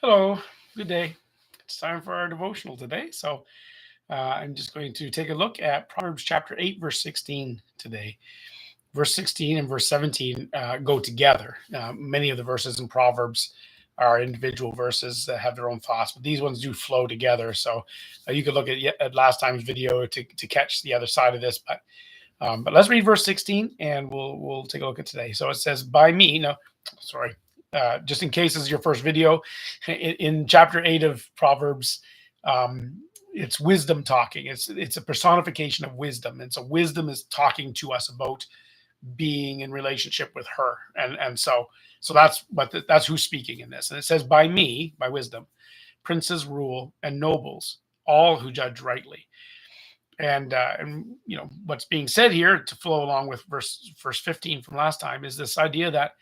Hello, good day. It's time for our devotional today. I'm just going to take a look at Proverbs chapter 8, verse 16 today. Verse 16 and verse 17 go together. Many of the verses in Proverbs are individual verses that have their own thoughts, but these ones do flow together. So you could look at last time's video to catch the other side of this. But let's read verse 16 and we'll take a look at today. So it says, by me, no, sorry, just in case this is your first video, in chapter 8 of Proverbs, it's wisdom talking. It's a personification of wisdom. And so wisdom is talking to us about being in relationship with her. And so that's who's speaking in this. And it says, by me, by wisdom, princes rule and nobles, all who judge rightly. And what's being said here to flow along with verse 15 from last time is this idea that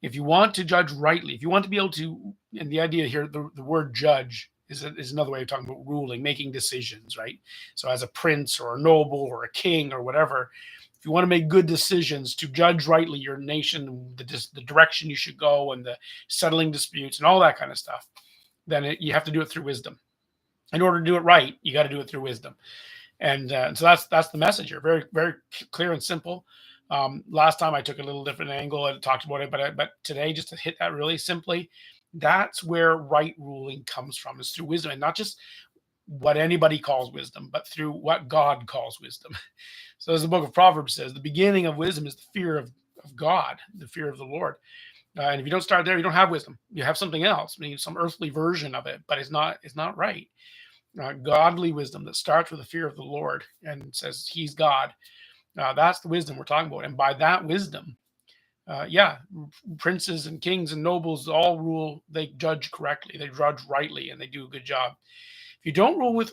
if you want to judge rightly, if you want to be able to, and the idea here, the word judge is another way of talking about ruling, making decisions, right? So as a prince or a noble or a king or whatever, if you want to make good decisions to judge rightly your nation, the direction you should go and the settling disputes and all that kind of stuff, then you have to do it through wisdom. In order to do it right, you got to do it through wisdom. And so that's the message here. Very, very clear and simple. Last time I took a little different angle and talked about it, but today, just to hit that really simply, that's where right ruling comes from, is through wisdom, and not just what anybody calls wisdom, but through what God calls wisdom. So as the book of Proverbs says, the beginning of wisdom is the fear of God, the fear of the Lord. And if you don't start there, you don't have wisdom. You have something else, maybe some earthly version of it, but it's not right. Godly wisdom that starts with the fear of the Lord and says He's God. That's the wisdom we're talking about. And by that wisdom, princes and kings and nobles all rule. They judge correctly. They judge rightly, and they do a good job. If you don't rule with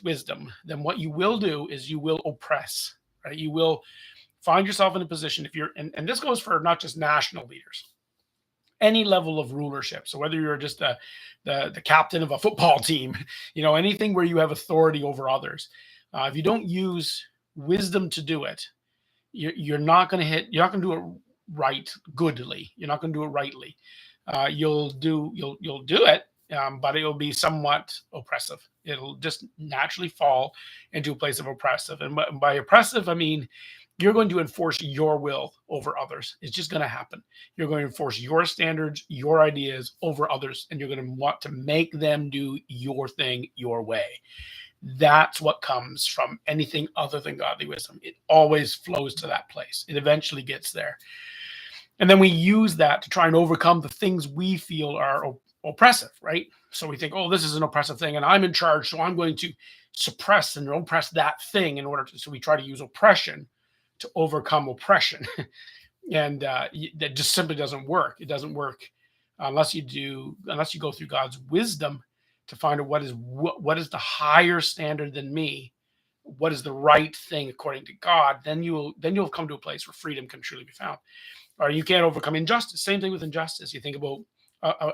wisdom, then what you will do is you will oppress. Right? You will find yourself in a position, if you're, and this goes for not just national leaders, any level of rulership. So whether you're just the captain of a football team, anything where you have authority over others, if you don't use wisdom to do it, you're not going to do it right, goodly. You're not going to do it rightly. You'll do it, but it'll be somewhat oppressive. It'll just naturally fall into a place of oppressive. And by oppressive, I mean you're going to enforce your will over others. It's just going to happen. You're going to enforce your standards, your ideas over others, and you're going to want to make them do your thing your way. That's what comes from anything other than godly wisdom. It always flows to that place. It eventually gets there. And then we use that to try and overcome the things we feel are oppressive, right? So we think, oh, this is an oppressive thing, and I'm in charge, so I'm going to suppress and oppress that thing so we try to use oppression to overcome oppression. And that just simply doesn't work. It doesn't work unless you go through God's wisdom to find out what is the higher standard than me, what is the right thing according to God. Then you'll come to a place where freedom can truly be found. Or you can't overcome injustice. Same thing with injustice. You think about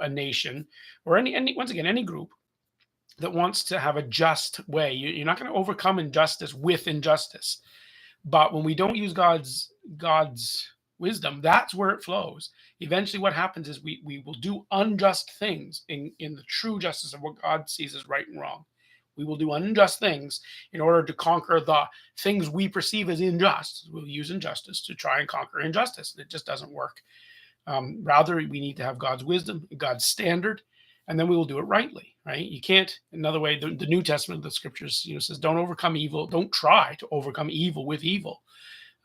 a nation or any group that wants to have a just way. You're not going to overcome injustice with injustice. But when we don't use God's wisdom, that's where it flows. Eventually what happens is we will do unjust things in the true justice of what God sees as right and wrong. We will do unjust things in order to conquer the things we perceive as unjust. We'll use injustice to try and conquer injustice. It just doesn't work. Rather, we need to have God's wisdom, God's standard, and then we will do it rightly, right? You can't, another way, the New Testament, the scriptures, says, don't overcome evil. Don't try to overcome evil with evil.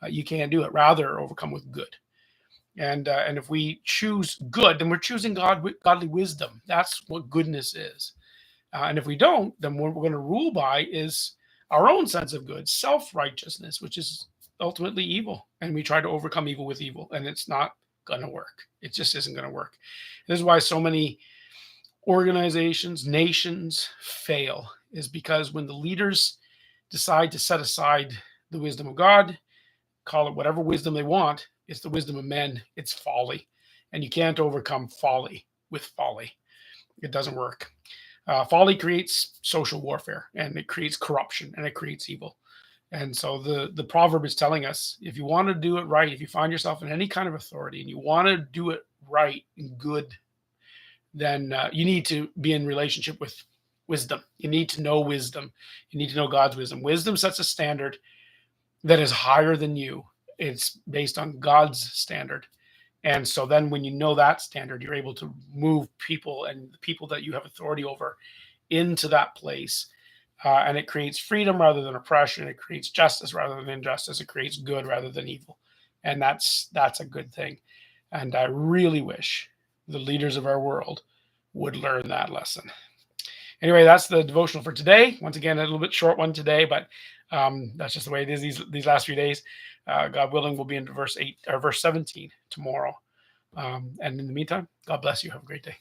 You can't do it. Rather, overcome with good. And if we choose good, then we're choosing godly wisdom. That's what goodness is. And if we don't, then what we're going to rule by is our own sense of good, self-righteousness, which is ultimately evil. And we try to overcome evil with evil, and it's not going to work. It just isn't going to work. This is why so many organizations, nations fail, is because when the leaders decide to set aside the wisdom of God, call it whatever wisdom they want, it's the wisdom of men, it's folly. And you can't overcome folly with folly. It doesn't work. Folly creates social warfare, and it creates corruption, and it creates evil. And so the proverb is telling us, if you want to do it right, if you find yourself in any kind of authority and you want to do it right and good, then you need to be in relationship with wisdom. You need to know wisdom. You need to know God's wisdom. Wisdom sets a standard that is higher than you. It's based on God's standard. And so then when you know that standard, you're able to move people and the people that you have authority over into that place. And it creates freedom rather than oppression. It creates justice rather than injustice. It creates good rather than evil. And that's a good thing. And I really wish the leaders of our world would learn that lesson. Anyway, that's the devotional for today. Once again, a little bit short one today, but that's just the way it is these last few days. God willing, we'll be into verse 17 tomorrow. And in the meantime, God bless you. Have a great day.